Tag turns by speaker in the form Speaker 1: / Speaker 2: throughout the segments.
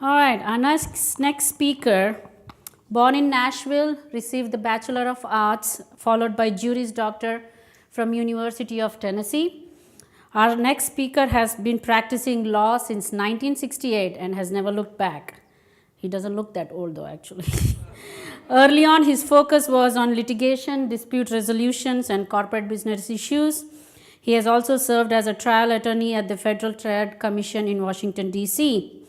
Speaker 1: All right, our next speaker, born in Nashville, received the Bachelor of Arts, followed by Juris Doctor from University of Tennessee. Our next speaker has been practicing law since 1968 and has never looked back. He doesn't look that old though, actually. Early on, his focus was on litigation, dispute resolutions, and corporate business issues. He has also served as a trial attorney at the Federal Trade Commission in Washington, D.C.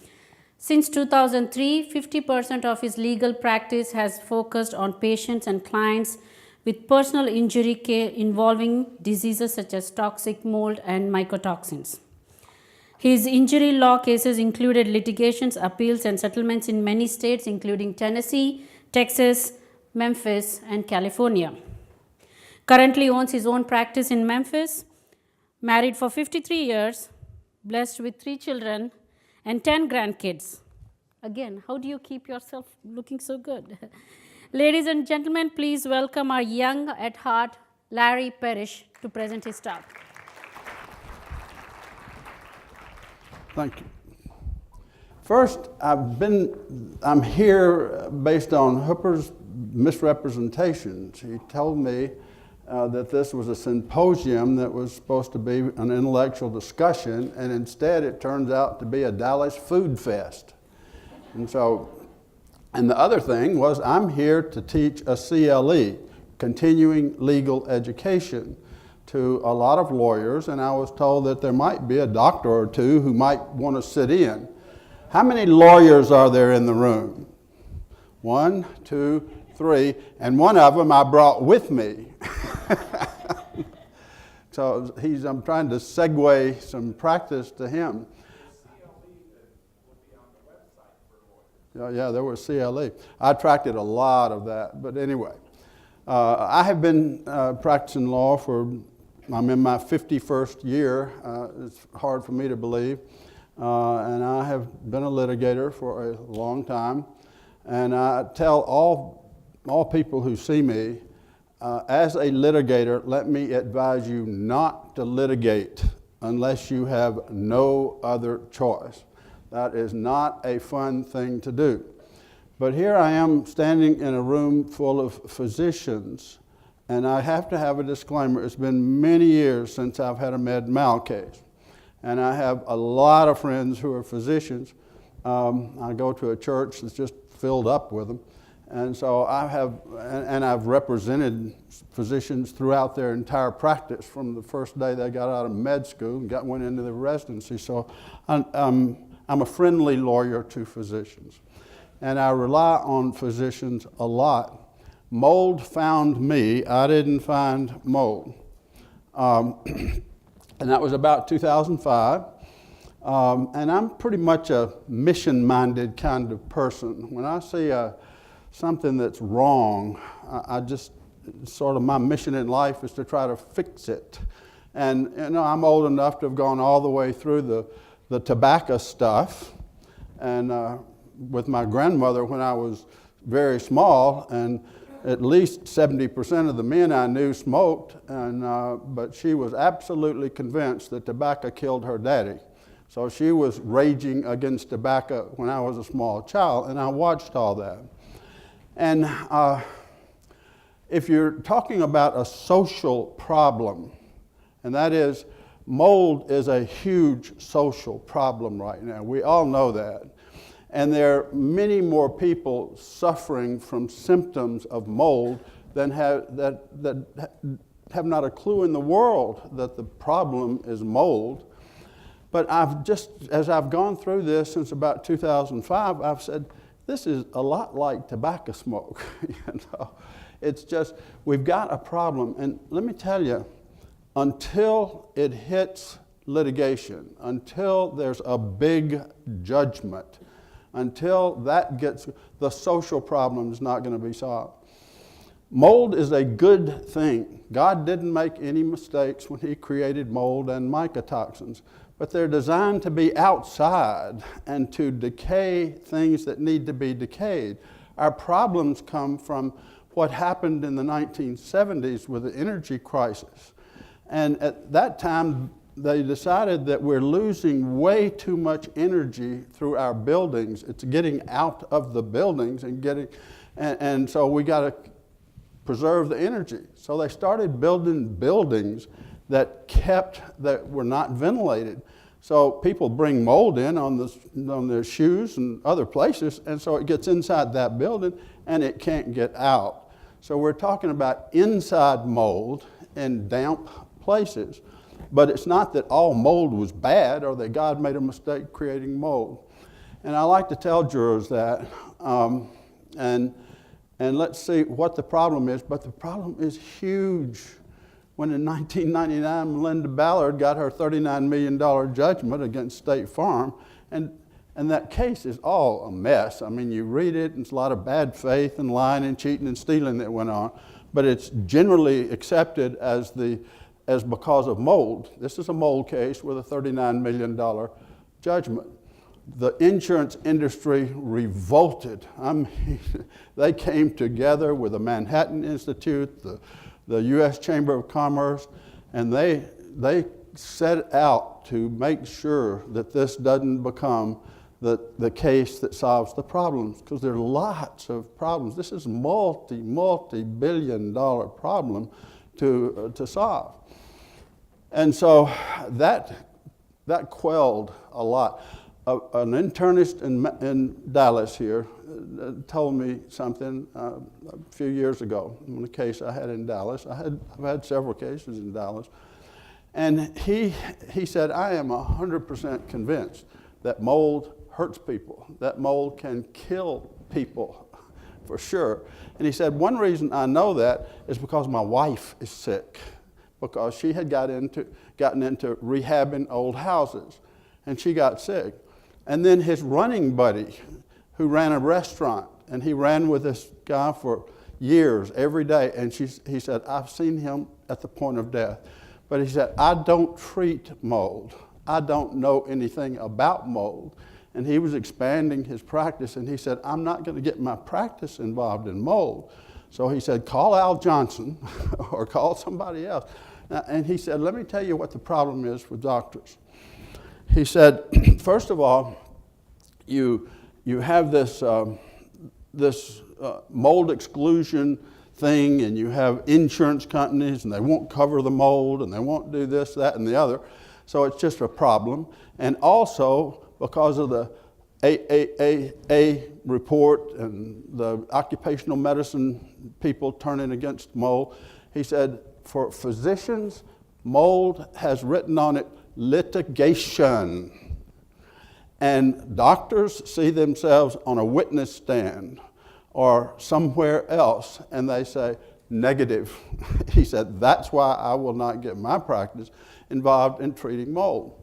Speaker 1: Since 2003, 50% of his legal practice has focused on patients and clients with personal injury care involving diseases such as toxic mold and mycotoxins. His injury law cases included litigations, appeals, and settlements in many states, including Tennessee, Texas, Memphis, and California. Currently owns his own practice in Memphis, married for 53 years, blessed with 3 children, and 10 grandkids. Again, how do you keep yourself looking so good? Ladies and gentlemen, please welcome our young at heart, Larry Parrish, to present his talk.
Speaker 2: Thank you. First, I'm here based on Hooper's misrepresentations. He told me that this was a symposium that was supposed to be an intellectual discussion, and instead it turns out to be a Dallas food fest. And the other thing was I'm here to teach a CLE, continuing legal education, to a lot of lawyers, and I was told that there might be a doctor or two who might want to sit in. How many lawyers are there in the room? 1, 2, 3, and one of them I brought with me. So I'm trying to segue some practice to him. Yeah, there was CLE. I attracted a lot of that, but anyway. I have been practicing law I'm in my 51st year. It's hard for me to believe. And I have been a litigator for a long time. And I tell all people who see me, as a litigator, let me advise you not to litigate unless you have no other choice. That is not a fun thing to do. But here I am standing in a room full of physicians, and I have to have a disclaimer. It's been many years since I've had a med mal case. And I have a lot of friends who are physicians. I go to a church that's just filled up with them. And so I've represented physicians throughout their entire practice from the first day they got out of med school and went into the residency. So I'm a friendly lawyer to physicians. And I rely on physicians a lot. Mold found me. I didn't find mold. And that was about 2005. And I'm pretty much a mission-minded kind of person. When I see something that's wrong, I just, sort of my mission in life is to try to fix it. And I'm old enough to have gone all the way through the tobacco stuff, and with my grandmother when I was very small, and at least 70% of the men I knew smoked, but she was absolutely convinced that tobacco killed her daddy. So she was raging against tobacco when I was a small child, and I watched all that. And if you're talking about a social problem, and that is, mold is a huge social problem right now. We all know that. And there are many more people suffering from symptoms of mold than that have not a clue in the world that the problem is mold. But as I've gone through this since about 2005, I've said, this is a lot like tobacco smoke. It's just, we've got a problem. And let me tell you, until it hits litigation, until there's a big judgment, until that gets, the social problem is not going to be solved. Mold is a good thing. God didn't make any mistakes when he created mold and mycotoxins, but they're designed to be outside and to decay things that need to be decayed. Our problems come from what happened in the 1970s with the energy crisis. And at that time, they decided that we're losing way too much energy through our buildings. It's getting out of the buildings and so we got to preserve the energy. So they started building buildings that were not ventilated. So people bring mold in on their shoes and other places, and so it gets inside that building and it can't get out. So we're talking about inside mold in damp places. But it's not that all mold was bad or that God made a mistake creating mold. And I like to tell jurors that, and let's see what the problem is. But the problem is huge. When in 1999, Melinda Ballard got her $39 million judgment against State Farm, and that case is all a mess. I mean, you read it, and it's a lot of bad faith and lying and cheating and stealing that went on. But it's generally accepted as because of mold. This is a mold case with a $39 million judgment. The insurance industry revolted. I mean, they came together with the Manhattan Institute, the U.S. Chamber of Commerce, and they set out to make sure that this doesn't become the case that solves the problems, because there are lots of problems. This is a multi-billion-dollar problem to solve. And so that quelled a lot. An internist in Dallas here told me something a few years ago in a case I had in Dallas. I've had several cases in Dallas. And he said, I am 100% convinced that mold hurts people, that mold can kill people for sure. And he said, one reason I know that is because my wife is sick, because she had gotten into rehabbing old houses, and she got sick. And then his running buddy, who ran a restaurant, and he ran with this guy for years, every day, and he said, I've seen him at the point of death. But he said, I don't treat mold. I don't know anything about mold. And he was expanding his practice, and he said, I'm not going to get my practice involved in mold. So he said, call Al Johnson or call somebody else. And he said, let me tell you what the problem is with doctors. He said, first of all, you have this mold exclusion thing, and you have insurance companies, and they won't cover the mold, and they won't do this, that, and the other. So it's just a problem. And also, because of the AAA report and the occupational medicine people turning against mold, he said, for physicians, mold has written on it litigation. And doctors see themselves on a witness stand or somewhere else, and they say, negative. He said, that's why I will not get my practice involved in treating mold.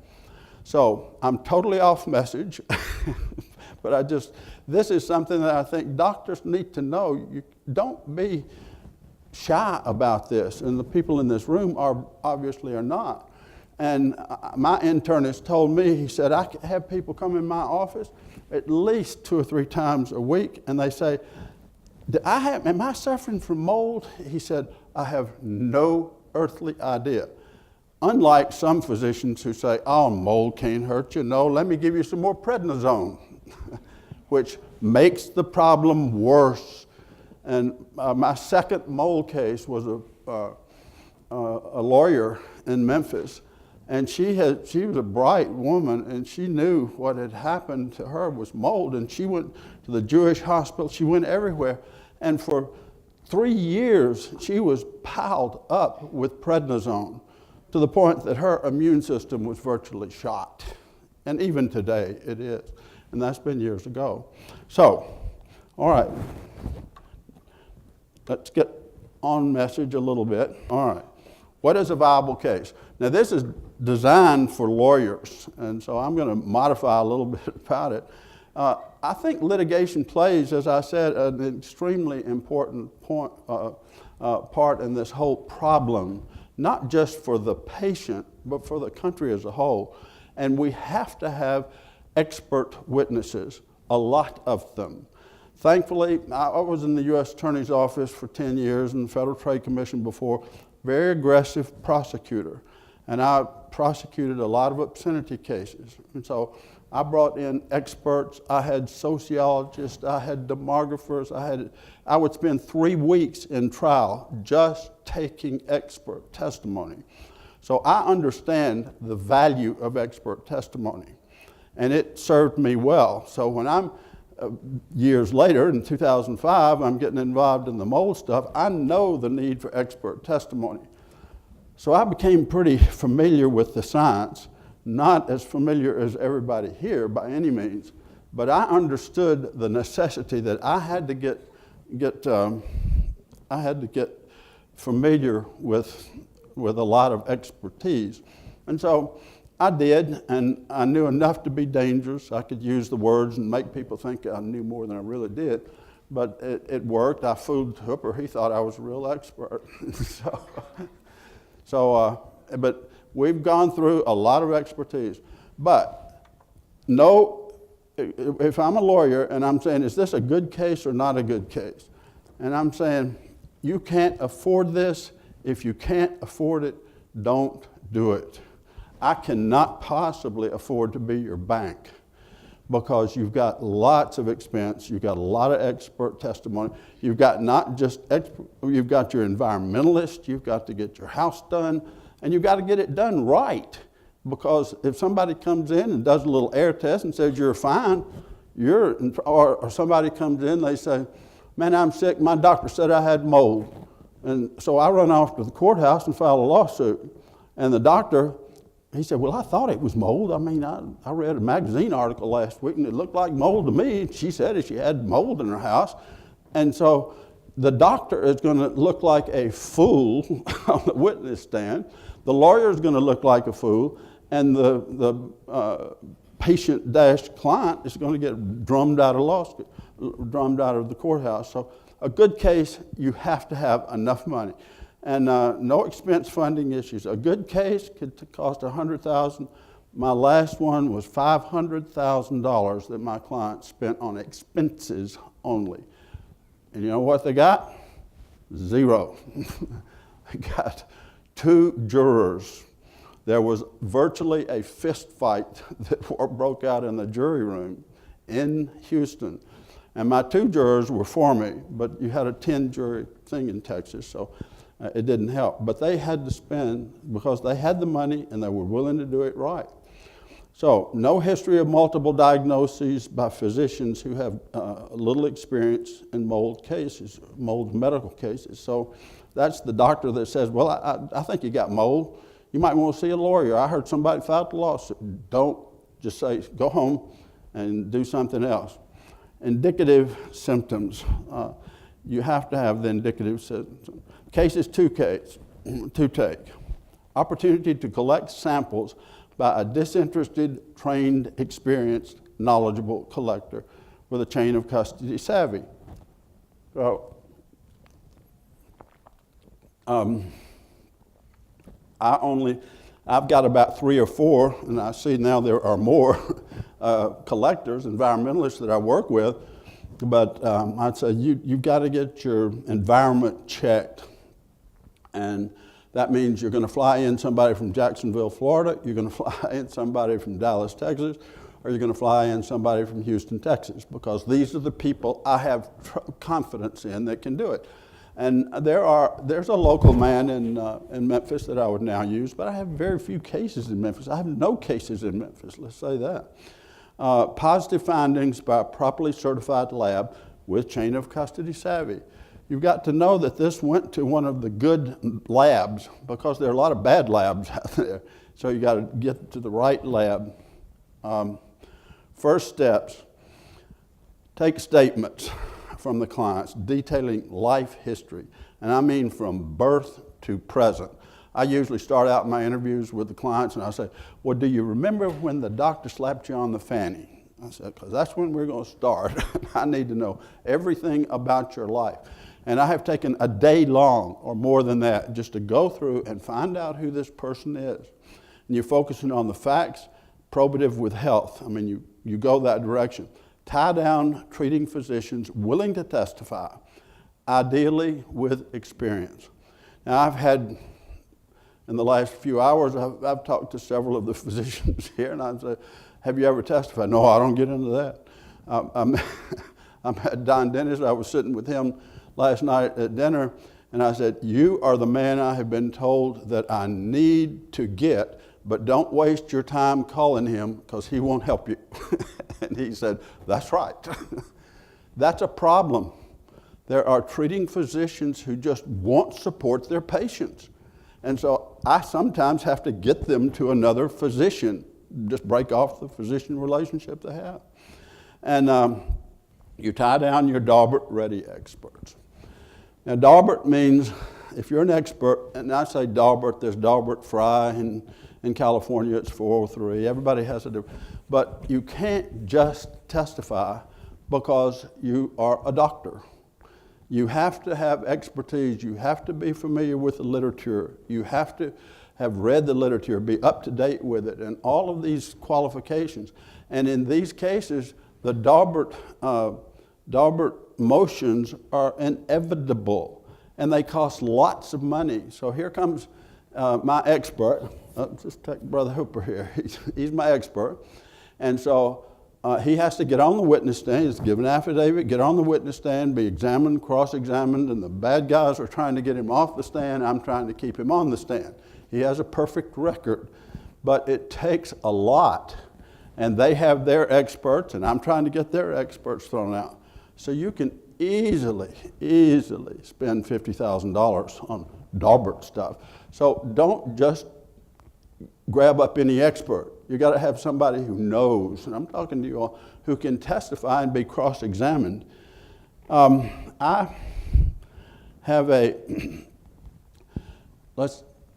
Speaker 2: So I'm totally off message, but this is something that I think doctors need to know. You don't be shy about this, and the people in this room obviously are not. And my internist told me, he said, I have people come in my office at least 2 or 3 times a week, and they say, am I suffering from mold? He said, I have no earthly idea. Unlike some physicians who say, oh, mold can't hurt you. No, let me give you some more prednisone, which makes the problem worse. And my second mold case was a lawyer in Memphis, and she was a bright woman, and she knew what had happened to her was mold, and she went to the Jewish hospital. She went everywhere, and for 3 years she was piled up with prednisone, to the point that her immune system was virtually shot. And even today it is. And that's been years ago. So, all right. Let's get on message a little bit. All right. What is a viable case? Now, this is designed for lawyers, and so I'm going to modify a little bit about it. I think litigation plays, as I said, an extremely important part in this whole problem, not just for the patient, but for the country as a whole. And we have to have expert witnesses, a lot of them. Thankfully, I was in the U.S. Attorney's Office for 10 years and the Federal Trade Commission before, very aggressive prosecutor. and I prosecuted a lot of obscenity cases. And so I brought in experts. I had sociologists. I had demographers. I would spend 3 weeks in trial just taking expert testimony. So I understand the value of expert testimony, and it served me well. So when I'm years later, in 2005, I'm getting involved in the mold stuff, I know the need for expert testimony. So I became pretty familiar with the science, not as familiar as everybody here by any means, but I understood the necessity that I had to get familiar with a lot of expertise. And so I did, and I knew enough to be dangerous. I could use the words and make people think I knew more than I really did, but it worked. I fooled Hooper. He thought I was a real expert. But we've gone through a lot of expertise. But no, if I'm a lawyer and I'm saying, is this a good case or not a good case? And I'm saying, you can't afford this. If you can't afford it, don't do it. I cannot possibly afford to be your bank because you've got lots of expense, you've got a lot of expert testimony, you've got not just you've got your environmentalist, you've got to get your house done, and you've got to get it done right. Because if somebody comes in and does a little air test and says you're fine, or somebody comes in, they say, man, I'm sick, my doctor said I had mold. And so I run off to the courthouse and file a lawsuit. And the doctor, he said, well, I thought it was mold. I mean, I read a magazine article last week and it looked like mold to me. She said she had mold in her house. And so the doctor is going to look like a fool on the witness stand. The lawyer is going to look like a fool. And the patient-client is going to get drummed out of the courthouse. So a good case, you have to have enough money. And no expense funding issues. A good case could cost $100,000. My last one was $500,000 that my client spent on expenses only. And you know what they got? Zero. They got 2 jurors. There was virtually a fist fight that broke out in the jury room in Houston. And my 2 jurors were for me, but you had a 10-jury thing in Texas, so it didn't help. But they had to spend, because they had the money and they were willing to do it right. So no history of multiple diagnoses by physicians who have little experience in mold cases, mold medical cases. So that's the doctor that says, well, I think you got mold. You might want to see a lawyer. I heard somebody filed a lawsuit. Don't just say, go home and do something else. Indicative symptoms. You have to have the indicative symptoms. Cases to take. Opportunity to collect samples by a disinterested, trained, experienced, knowledgeable collector with a chain of custody savvy. So, I've got about 3 or 4, and I see now there are more collectors, environmentalists that I work with, but I'd say you've got to get your environment checked. And that means you're going to fly in somebody from Jacksonville, Florida, you're going to fly in somebody from Dallas, Texas, or you're going to fly in somebody from Houston, Texas, because these are the people I have confidence in that can do it. And there's a local man in Memphis that I would now use, but I have very few cases in Memphis. I have no cases in Memphis, let's say that. Positive findings by a properly certified lab with chain of custody savvy. You've got to know that this went to one of the good labs, because there are a lot of bad labs out there. So you got to get to the right lab. First steps, take statements from the clients detailing life history. And I mean from birth to present. I usually start out my interviews with the clients and I say, well, do you remember when the doctor slapped you on the fanny? I said, because that's when we're going to start. I need to know everything about your life. And I have taken a day long or more than that just to go through and find out who this person is. And you're focusing on the facts, probative with health. I mean, you go that direction. Tie down treating physicians willing to testify, ideally with experience. Now, I've had In the last few hours, I've talked to several of the physicians here, and I said, have you ever testified? No, I don't get into that. I'm at Don Dennis. I was sitting with him last night at dinner, and I said, you are the man I have been told that I need to get, but don't waste your time calling him because he won't help you. And he said, that's right. That's a problem. There are treating physicians who just won't support their patients. And so I sometimes have to get them to another physician, just break off the physician relationship they have. And you tie down your Daubert-ready experts. Now, Daubert means, if you're an expert, and I say Daubert, there's Daubert Fry, and in California it's 403, everybody has a different, but you can't just testify because you are a doctor. You have to have expertise, you have to be familiar with the literature, you have to have read the literature, be up to date with it, and all of these qualifications. And in these cases, the Daubert motions are inevitable, and they cost lots of money. So here comes my expert. Just take Brother Hooper here. He's my expert. And so he has to get on the witness stand. He has to give an affidavit, get on the witness stand, be examined, cross-examined, and the bad guys are trying to get him off the stand. I'm trying to keep him on the stand. He has a perfect record, but it takes a lot. And they have their experts, and I'm trying to get their experts thrown out. So you can easily spend $50,000 on Daubert stuff. So don't just grab up any expert. You got to have somebody who knows, and I'm talking to you all, who can testify and be cross-examined. I have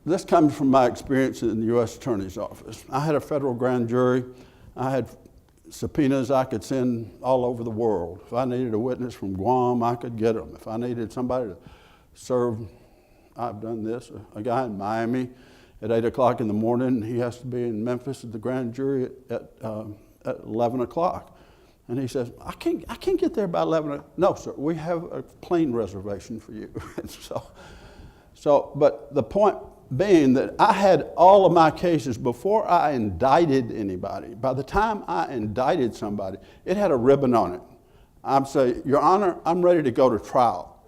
Speaker 2: this comes from my experience in the U.S. Attorney's Office. I had a federal grand jury. I had subpoenas I could send all over the world. If I needed a witness from Guam, I could get them. If I needed somebody to serve, I've done this, a guy in Miami at 8 o'clock in the morning, he has to be in Memphis at the grand jury at 11 o'clock. And he says, I can't get there by 11 o'clock. No, sir, we have a plane reservation for you. But the point being that I had all of my cases before I indicted anybody. By the time I indicted somebody, it had a ribbon on it. I'd say, Your Honor, I'm ready to go to trial.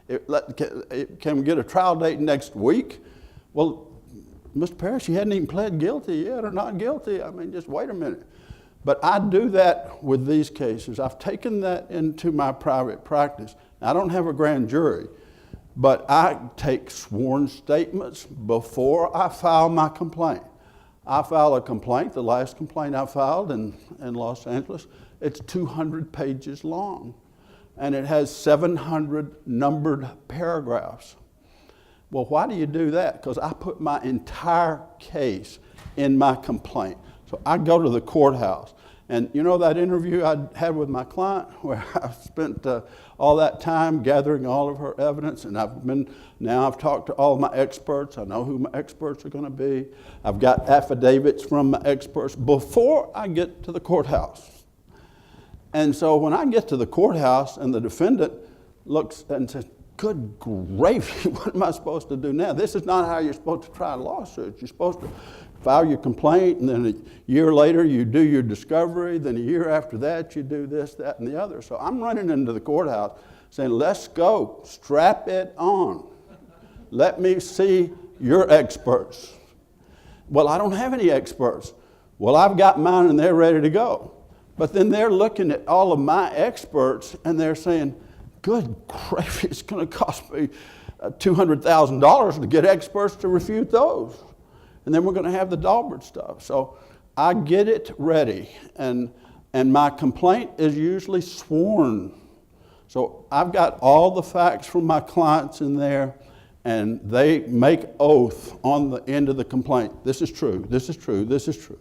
Speaker 2: Can we get a trial date next week? Well, Mr. Parrish, you hadn't even pled guilty yet or not guilty. I mean, just wait a minute. But I do that with these cases. I've taken that into my private practice. I don't have a grand jury, but I take sworn statements before I file my complaint. I file a complaint, the last complaint I filed in Los Angeles, it's 200 pages long, and it has 700 numbered paragraphs. Well, why do you do that? Because I put my entire case in my complaint. So I go to the courthouse, and you know that interview I had with my client where I spent all that time gathering all of her evidence, and I've talked to all my experts. I know who my experts are going to be. I've got affidavits from my experts before I get to the courthouse. And so when I get to the courthouse and the defendant looks and says, good gravy, what am I supposed to do now? This is not how you're supposed to try lawsuits. You're supposed to file your complaint, and then a year later you do your discovery, then a year after that you do this, that, and the other. So I'm running into the courthouse saying, let's go, strap it on. Let me see your experts. Well, I don't have any experts. Well, I've got mine and they're ready to go. But then they're looking at all of my experts and they're saying, good gravy, it's going to cost me $200,000 to get experts to refute those. And then we're going to have the Daubert stuff. So I get it ready, and my complaint is usually sworn. So I've got all the facts from my clients in there, and they make oath on the end of the complaint. This is true, this is true, this is true.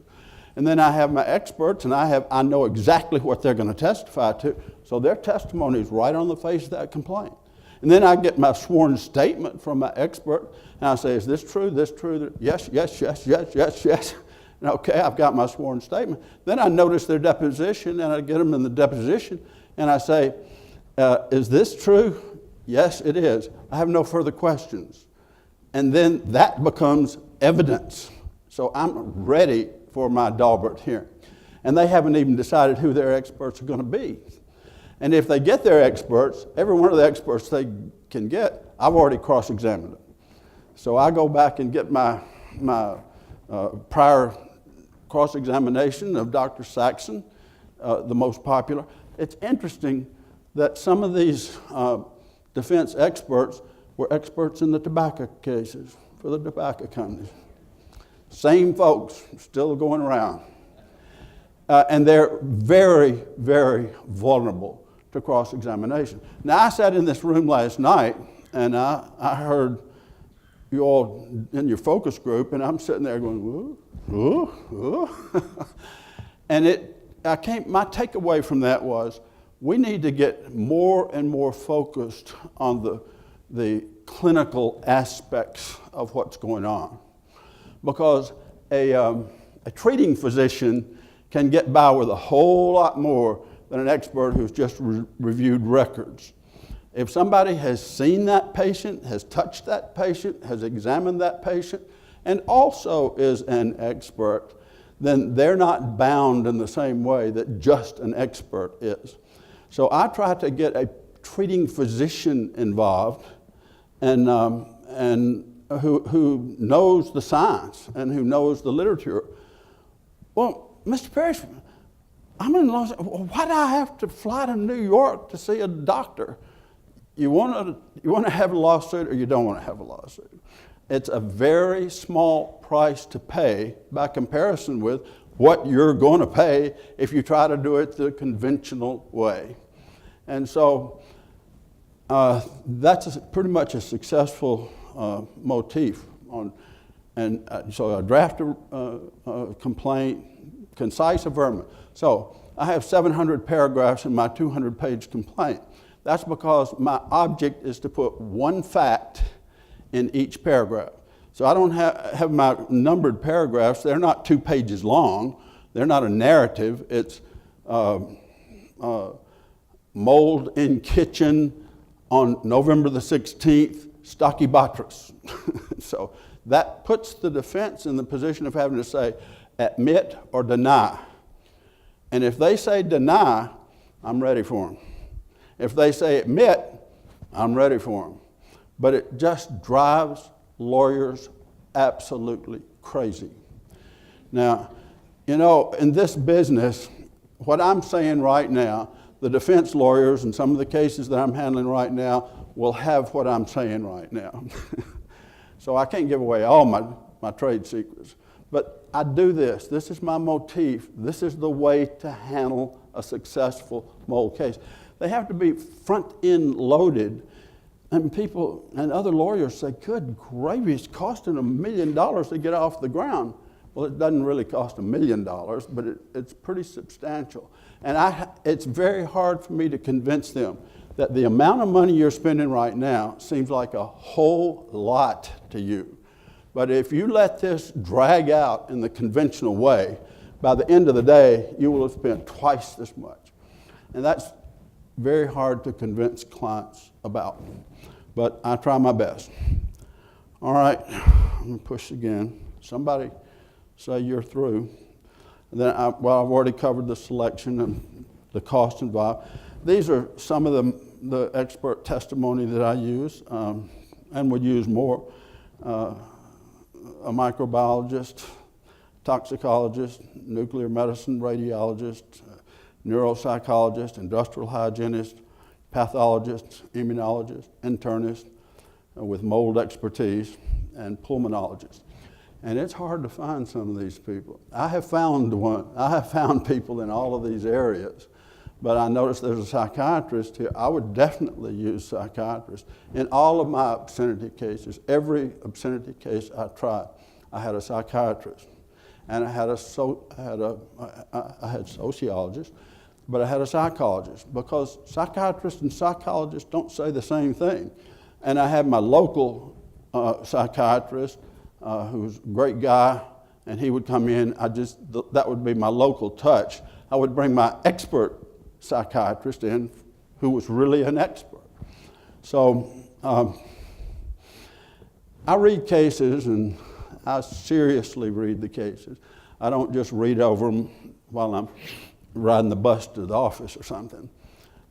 Speaker 2: And then I have my experts, and I know exactly what they're going to testify to. So their testimony is right on the face of that complaint. And then I get my sworn statement from my expert, and I say, is this true, this true? Yes, yes, yes, yes, yes, yes. And okay, I've got my sworn statement. Then I notice their deposition, and I get them in the deposition, and I say, is this true? Yes, it is. I have no further questions. and then that becomes evidence. So I'm ready for my Daubert hearing. And they haven't even decided who their experts are going to be. And if they get their experts, every one of the experts they can get, I've already cross-examined them. So I go back and get my prior cross-examination of Dr. Saxon, the most popular. It's interesting that some of these defense experts were experts in the tobacco cases for the tobacco companies. Same folks still going around. And they're very, very vulnerable to cross-examination. Now, I sat in this room last night, and I heard you all in your focus group, and I'm sitting there going, ooh, ooh, ooh. And my takeaway from that was, we need to get more and more focused on the clinical aspects of what's going on. Because a treating physician can get by with a whole lot more than an expert who's just reviewed records. If somebody has seen that patient, has touched that patient, has examined that patient, and also is an expert, then they're not bound in the same way that just an expert is. So I try to get a treating physician involved and who knows the science and who knows the literature. Well, Mr. Parrish, I'm in Los Angeles. Why do I have to fly to New York to see a doctor? You want to have a lawsuit or you don't want to have a lawsuit? It's a very small price to pay by comparison with what you're going to pay if you try to do it the conventional way. And so that's pretty much a successful motif. So I draft a complaint, concise averment. So I have 700 paragraphs in my 200-page complaint. That's because my object is to put one fact in each paragraph. So I don't have my numbered paragraphs. They're not 2 pages long. They're not a narrative. It's mold in kitchen on November the 16th, stocky buttress. So that puts the defense in the position of having to say, admit or deny. And if they say deny, I'm ready for them. If they say admit, I'm ready for them. But it just drives lawyers absolutely crazy. Now, you know, in this business, what I'm saying right now, the defense lawyers and some of the cases that I'm handling right now will have what I'm saying right now. So I can't give away all my trade secrets. But I do this. This is my motif. This is the way to handle a successful mold case. They have to be front-end loaded. And people and other lawyers say, good gravy, it's costing $1 million to get off the ground. Well, it doesn't really cost $1 million, but it's pretty substantial. And it's very hard for me to convince them that the amount of money you're spending right now seems like a whole lot to you. But if you let this drag out in the conventional way, by the end of the day, you will have spent twice this much. And that's very hard to convince clients about. But I try my best. All right, I'm going to push again. Somebody say you're through. And then I've already covered the selection and the cost involved. These are some of the expert testimony that I use and would use more. A microbiologist, toxicologist, nuclear medicine radiologist, neuropsychologist, industrial hygienist, pathologist, immunologist, internist with mold expertise, and pulmonologist. And it's hard to find some of these people. I have found people in all of these areas, but I noticed there's a psychiatrist here. I would definitely use psychiatrists. In all of my obscenity cases, every obscenity case I tried, I had a psychiatrist. And I had sociologists, but I had a psychologist, because psychiatrists and psychologists don't say the same thing. And I had my local psychiatrist, who's a great guy, and he would come in. That would be my local touch. I would bring my expert psychiatrist in, who was really an expert. So I read cases, and I seriously read the cases. I don't just read over them while I'm riding the bus to the office or something.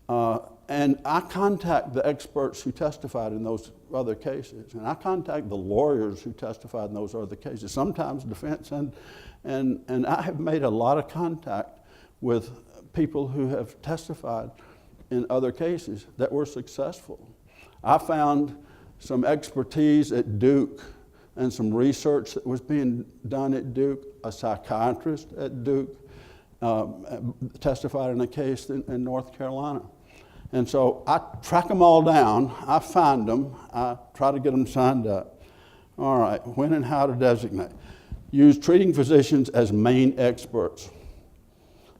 Speaker 2: And I contact the experts who testified in those other cases, and I contact the lawyers who testified in those other cases, sometimes defense, and I have made a lot of contact with people who have testified in other cases that were successful. I found some expertise at Duke and some research that was being done at Duke. A psychiatrist at Duke testified in a case in North Carolina. And so I track them all down, I find them, I try to get them signed up. All right, when and how to designate. Use treating physicians as main experts.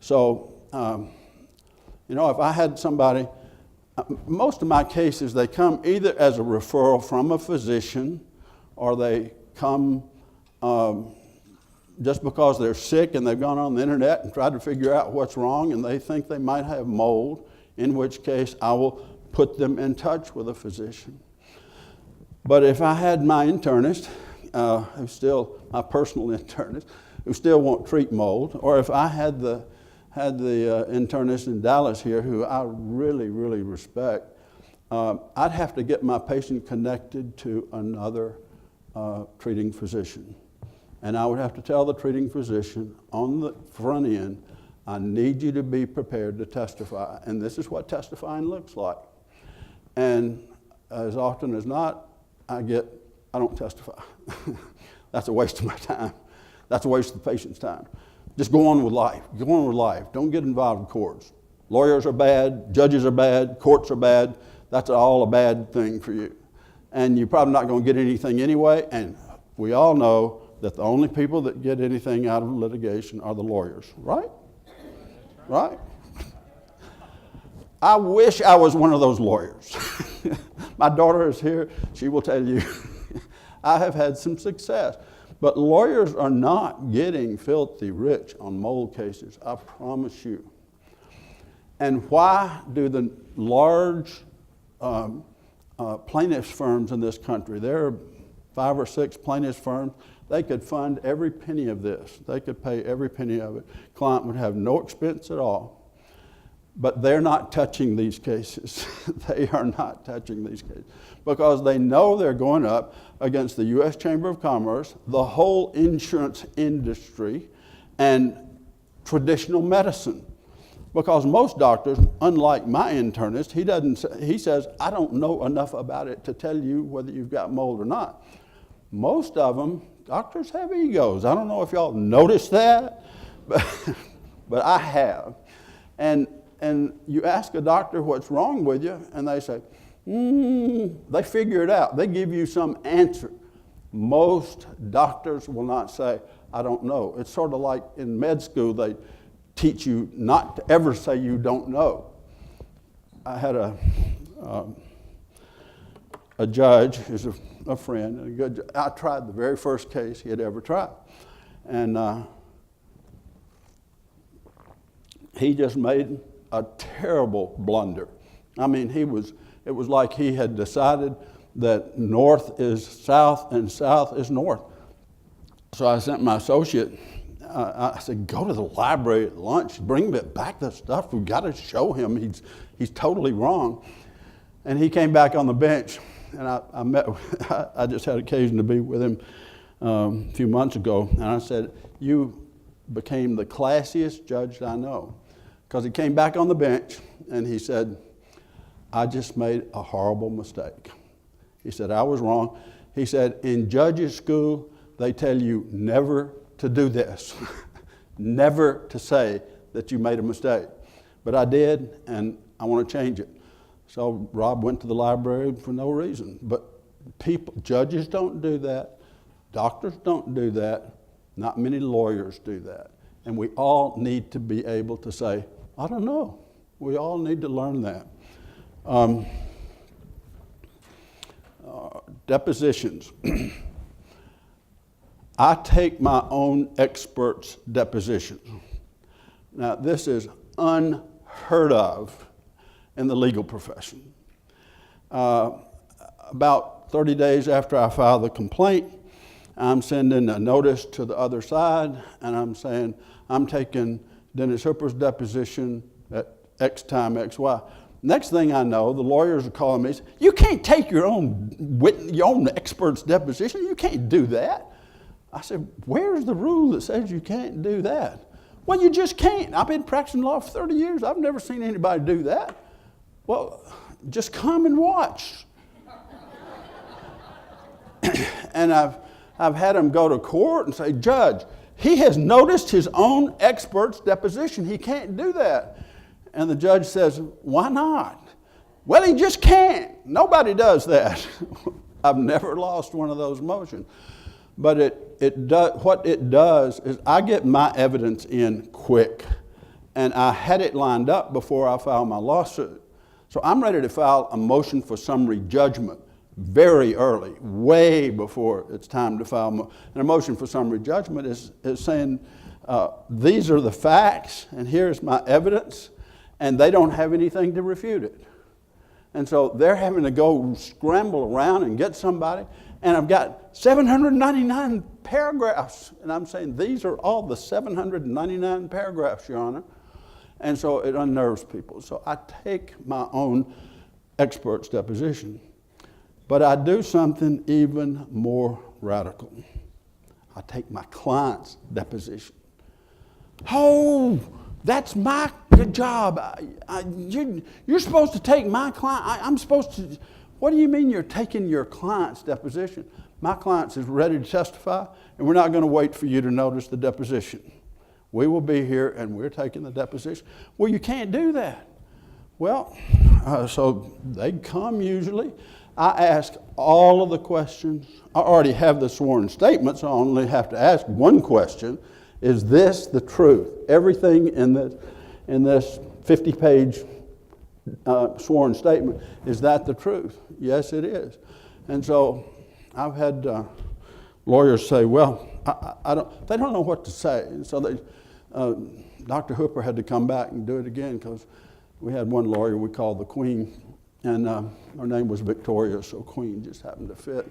Speaker 2: So, if I had somebody, most of my cases, they come either as a referral from a physician, or they come just because they're sick and they've gone on the internet and tried to figure out what's wrong and they think they might have mold, in which case I will put them in touch with a physician. But if I had my internist, who's still my personal internist, who still won't treat mold, or if I had the internist in Dallas here who I really, really respect, I'd have to get my patient connected to another treating physician. And I would have to tell the treating physician on the front end, I need you to be prepared to testify. And this is what testifying looks like. And as often as not, I don't testify. That's a waste of my time. That's a waste of the patient's time. Just go on with life. Go on with life. Don't get involved in courts. Lawyers are bad, judges are bad, courts are bad. That's all a bad thing for you. And you're probably not going to get anything anyway. And we all know that the only people that get anything out of litigation are the lawyers, right? Right? I wish I was one of those lawyers. My daughter is here. She will tell you I have had some success. But lawyers are not getting filthy rich on mold cases, I promise you. And why do the large plaintiffs firms in this country, there are 5 or 6 plaintiffs firms, they could fund every penny of this. They could pay every penny of it. Client would have no expense at all. But they're not touching these cases. They are not touching these cases because they know they're going up against the U.S. Chamber of Commerce, the whole insurance industry, and traditional medicine. Because most doctors, unlike my internist, he says, I don't know enough about it to tell you whether you've got mold or not. Most of them, doctors have egos. I don't know if y'all noticed that, but I have. And you ask a doctor what's wrong with you, and they say, they figure it out. They give you some answer. Most doctors will not say, I don't know. It's sort of like in med school, they teach you not to ever say you don't know. I had a judge who's a friend, and a good judge. I tried the very first case he had ever tried. And he just made a terrible blunder. I mean, it was like he had decided that north is south and south is north. So I sent my associate, I said, go to the library at lunch, bring back the stuff. We've got to show him he's totally wrong. And he came back on the bench, and I just had occasion to be with him a few months ago, and I said, you became the classiest judge I know. Because he came back on the bench, and he said, I just made a horrible mistake. He said, I was wrong. He said, in judges school, they tell you never to do this, never to say that you made a mistake. But I did, and I want to change it. So Rob went to the library for no reason. But judges don't do that. Doctors don't do that. Not many lawyers do that. And we all need to be able to say, I don't know. We all need to learn that. Depositions. I take my own experts' depositions. Now, this is unheard of in the legal profession. About 30 days after I file the complaint, I'm sending a notice to the other side, and I'm saying, I'm taking Dennis Hooper's deposition at X time, XY. Next thing I know, the lawyers are calling me and say, you can't take your own expert's deposition. You can't do that. I said, where's the rule that says you can't do that? Well, you just can't. I've been practicing law for 30 years. I've never seen anybody do that. Well, just come and watch. And I've had them go to court and say, Judge, he has noticed his own expert's deposition. He can't do that. And the judge says, why not? Well, he just can't. Nobody does that. I've never lost one of those motions. But what it does is I get my evidence in quick. And I had it lined up before I filed my lawsuit. So I'm ready to file a motion for summary judgment very early, way before it's time to file. And a motion for summary judgment is saying, these are the facts, and here's my evidence, and they don't have anything to refute it. And so they're having to go scramble around and get somebody, and I've got 799 paragraphs, and I'm saying these are all the 799 paragraphs, Your Honor. And so it unnerves people. So I take my own expert's deposition. But I do something even more radical. I take my client's deposition. Oh, that's my job. You're supposed to take my client. I'm supposed to. What do you mean you're taking your client's deposition? My client is ready to testify, and we're not going to wait for you to notice the deposition. We will be here, and we're taking the deposition. Well, you can't do that. Well, so they come usually. I ask all of the questions. I already have the sworn statement, so I only have to ask one question. Is this the truth? Everything in this 50-page sworn statement, is that the truth? Yes, it is. And so I've had lawyers say, well, they don't know what to say. And so Dr. Hooper had to come back and do it again because we had one lawyer we called the Queen, and her name was Victoria, so Queen just happened to fit.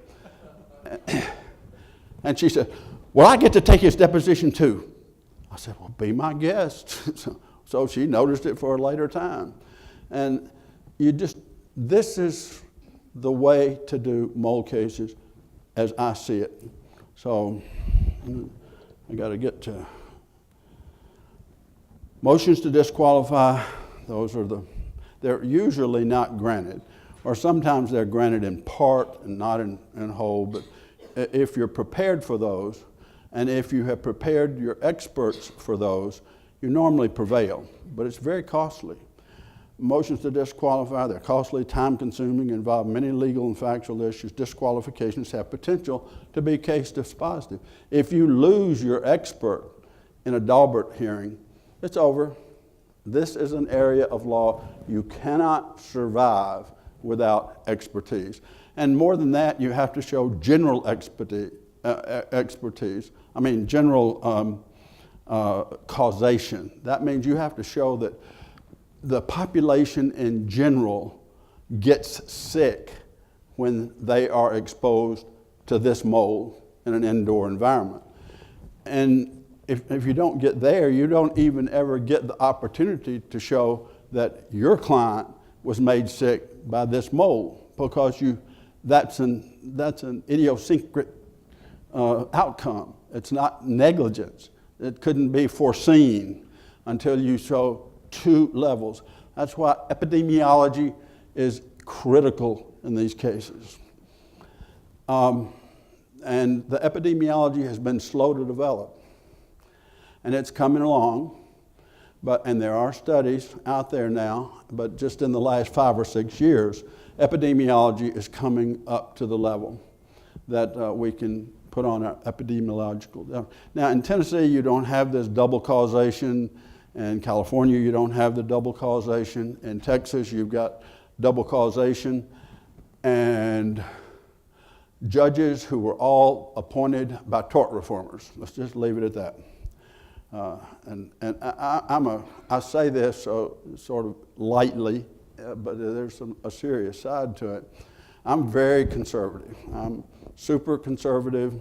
Speaker 2: And she said, well, I get to take his deposition too. I said, well, be my guest. So she noticed it for a later time. And this is the way to do mole cases as I see it. So I got to get to motions to disqualify. They're usually not granted, or sometimes they're granted in part and not in whole. But if you're prepared for those, and if you have prepared your experts for those, you normally prevail. But it's very costly. Motions to disqualify, they're costly, time-consuming, involve many legal and factual issues. Disqualifications have potential to be case dispositive. If you lose your expert in a Daubert hearing, it's over. This is an area of law you cannot survive without expertise. And more than that, you have to show general expertise. General causation. That means you have to show that the population in general gets sick when they are exposed to this mold in an indoor environment. And if you don't get there, you don't even ever get the opportunity to show that your client was made sick by this mold, because that's an idiosyncratic outcome. It's not negligence. It couldn't be foreseen until you show two levels. That's why epidemiology is critical in these cases. And the epidemiology has been slow to develop. And it's coming along, and there are studies out there now, but just in the last 5 or 6 years, epidemiology is coming up to the level that we can put on our epidemiological. Now, in Tennessee, you don't have this double causation. In California, you don't have the double causation. In Texas, you've got double causation. And judges who were all appointed by tort reformers. Let's just leave it at that. I say this sort of lightly, but there's a serious side to it. I'm very conservative. I'm super conservative,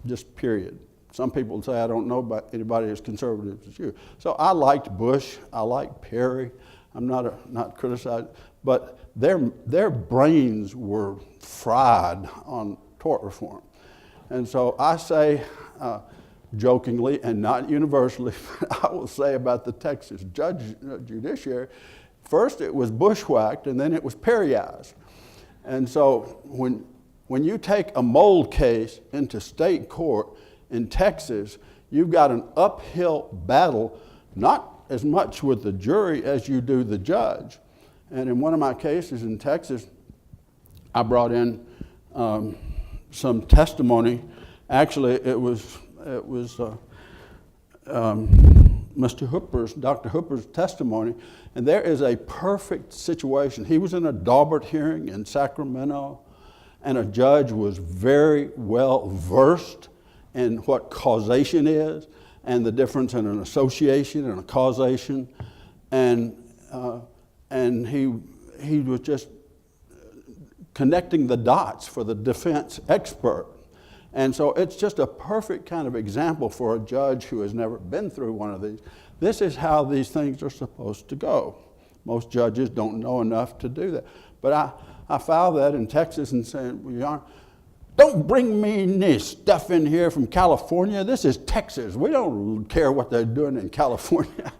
Speaker 2: just period. Some people say I don't know about anybody as conservative as you. So I liked Bush. I liked Perry. I'm not criticizing, but their brains were fried on tort reform. And so I say, jokingly and not universally, I will say about the Texas judiciary, first it was bushwhacked and then it was Perryized. And so when you take a mold case into state court in Texas, you've got an uphill battle, not as much with the jury as you do the judge. And in one of my cases in Texas, I brought in some testimony. Actually, it was Dr. Hooper's testimony, and there is a perfect situation. He was in a Daubert hearing in Sacramento, and a judge was very well versed in what causation is and the difference in an association and a causation, and he was just connecting the dots for the defense expert. And so it's just a perfect kind of example for a judge who has never been through one of these. This is how these things are supposed to go. Most judges don't know enough to do that. But I filed that in Texas and said, well, Your Honor, don't bring me any stuff in here from California. This is Texas. We don't care what they're doing in California.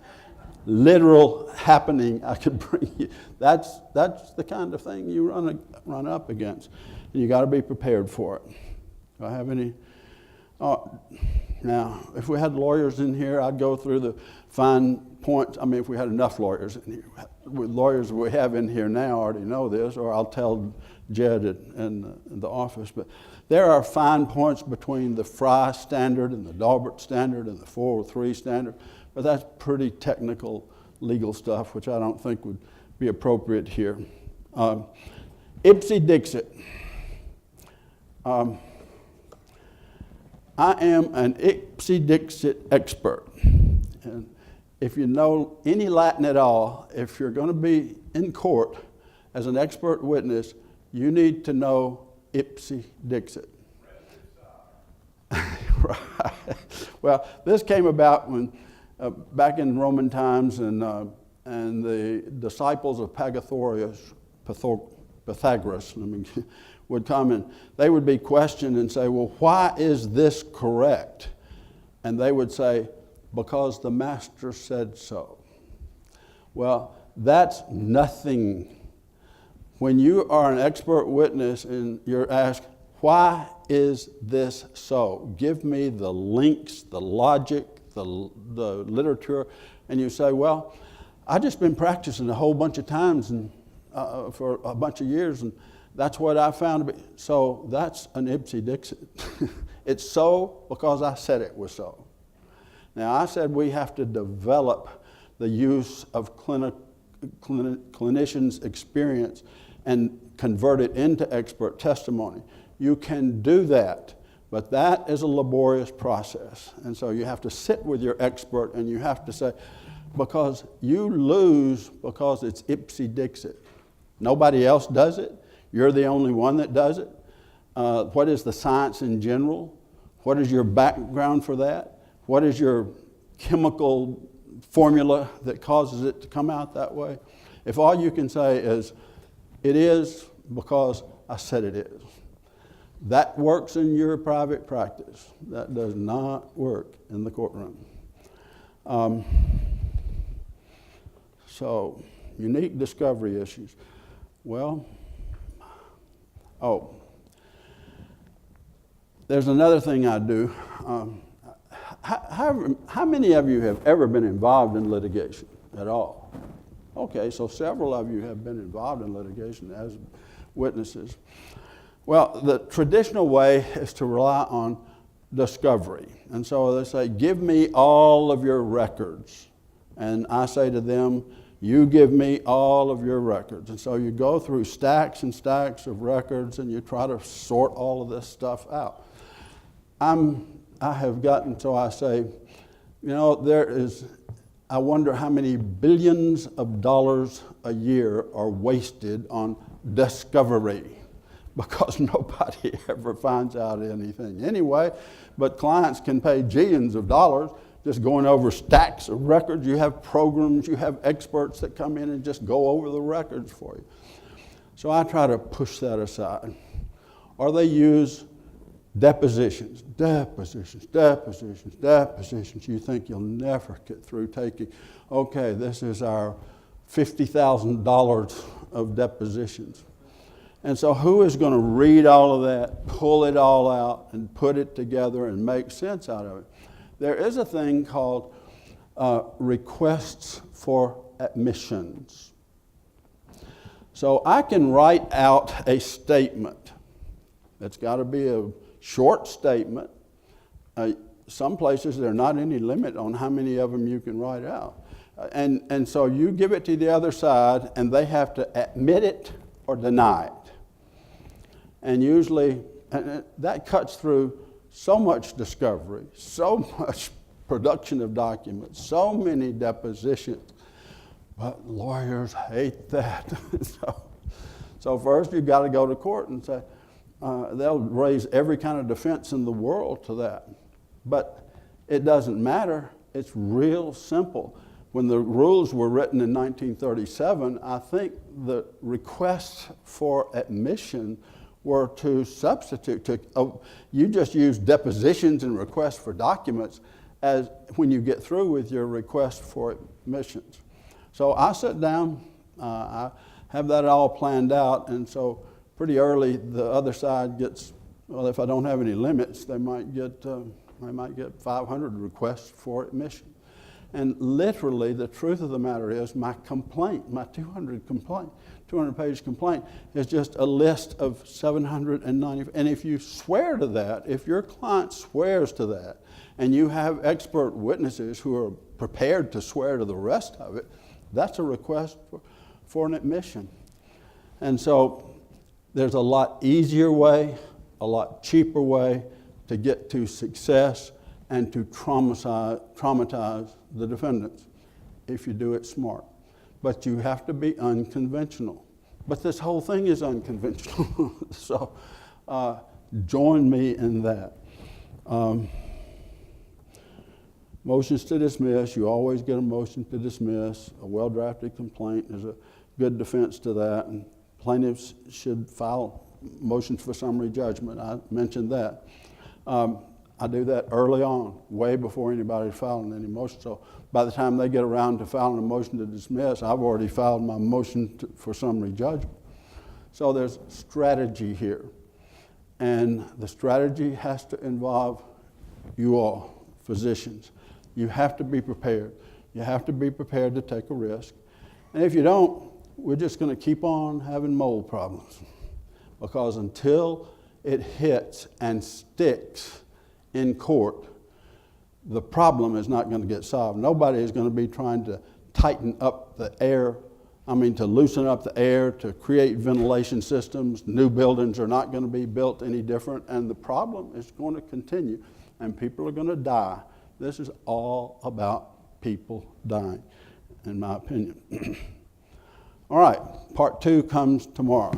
Speaker 2: Literal happening I could bring you. That's the kind of thing you run up against. And you got to be prepared for it. Do I have any? Now, if we had lawyers in here, I'd go through the fine points. I mean, if we had enough lawyers in here. With lawyers we have in here now already know this, or I'll tell Jed in the office. But there are fine points between the Fry standard and the Daubert standard and the 403 standard. But that's pretty technical legal stuff, which I don't think would be appropriate here. Epsy Dixit. I am an Epsy Dixit expert. And if you know any Latin at all, if you're going to be in court as an expert witness, you need to know Epsy Dixit. Right. Well, this came about when back in Roman times, and the disciples of Pythagoras, would come and they would be questioned and say, well, why is this correct? And they would say, because the master said so. Well, that's nothing. When you are an expert witness and you're asked, why is this so? Give me the links, the logic, the literature. And you say, well, I've just been practicing a whole bunch of times and for a bunch of years, and that's what I found to be. So that's an Epsy Dixit. It's so because I said it was so. Now, I said we have to develop the use of clinicians' experience and convert it into expert testimony. You can do that, but that is a laborious process. And so you have to sit with your expert and you have to say, because you lose because it's Epsy Dixit. Nobody else does it. You're the only one that does it. What is the science in general? What is your background for that? What is your chemical formula that causes it to come out that way? If all you can say is, it is because I said it is, that works in your private practice. That does not work in the courtroom. So, unique discovery issues. Well, there's another thing I do. How many of you have ever been involved in litigation at all? Okay, so several of you have been involved in litigation as witnesses. Well, the traditional way is to rely on discovery. And so they say, give me all of your records. And I say to them, you give me all of your records. And so you go through stacks and stacks of records and you try to sort all of this stuff out. I have gotten, so I say, I wonder how many billions of dollars a year are wasted on discovery, because nobody ever finds out anything anyway. But clients can pay millions of dollars just going over stacks of records. You have programs, you have experts that come in and just go over the records for you. So I try to push that aside. Or they use depositions. You think you'll never get through taking, okay, this is our $50,000 of depositions. And so who is going to read all of that, pull it all out, and put it together and make sense out of it? There is a thing called requests for admissions. So I can write out a statement. It's got to be a short statement. Some places there's not any limit on how many of them you can write out. And so you give it to the other side, and they have to admit it or deny it. And usually, that cuts through so much discovery, so much production of documents, so many depositions. But lawyers hate that. So first you've got to go to court and say, they'll raise every kind of defense in the world to that. But it doesn't matter. It's real simple. When the rules were written in 1937, I think the requests for admission were to substitute. You just use depositions and requests for documents as when you get through with your request for admissions. So I sit down, I have that all planned out, and so pretty early the other side gets, well, if I don't have any limits, they might get 500 requests for admission. And literally, the truth of the matter is my complaint, my 200-page complaint is just a list of 790. And if you swear to that, if your client swears to that, and you have expert witnesses who are prepared to swear to the rest of it, that's a request for an admission. And so there's a lot easier way, a lot cheaper way to get to success and to traumatize the defendants if you do it smart. But you have to be unconventional. But this whole thing is unconventional. So join me in that. Motions to dismiss, you always get a motion to dismiss. A well-drafted complaint is a good defense to that. And plaintiffs should file motions for summary judgment. I mentioned that. I do that early on, way before anybody's filing any motion. So by the time they get around to filing a motion to dismiss, I've already filed my motion for summary judgment. So there's strategy here. And the strategy has to involve you all, physicians. You have to be prepared. You have to be prepared to take a risk. And if you don't, we're just going to keep on having mold problems. Because until it hits and sticks in court, the problem is not going to get solved. Nobody is going to be trying to tighten up the air, to loosen up the air, to create ventilation systems. New buildings are not going to be built any different, and the problem is going to continue, and people are going to die. This is all about people dying, in my opinion. All right, part 2 comes tomorrow.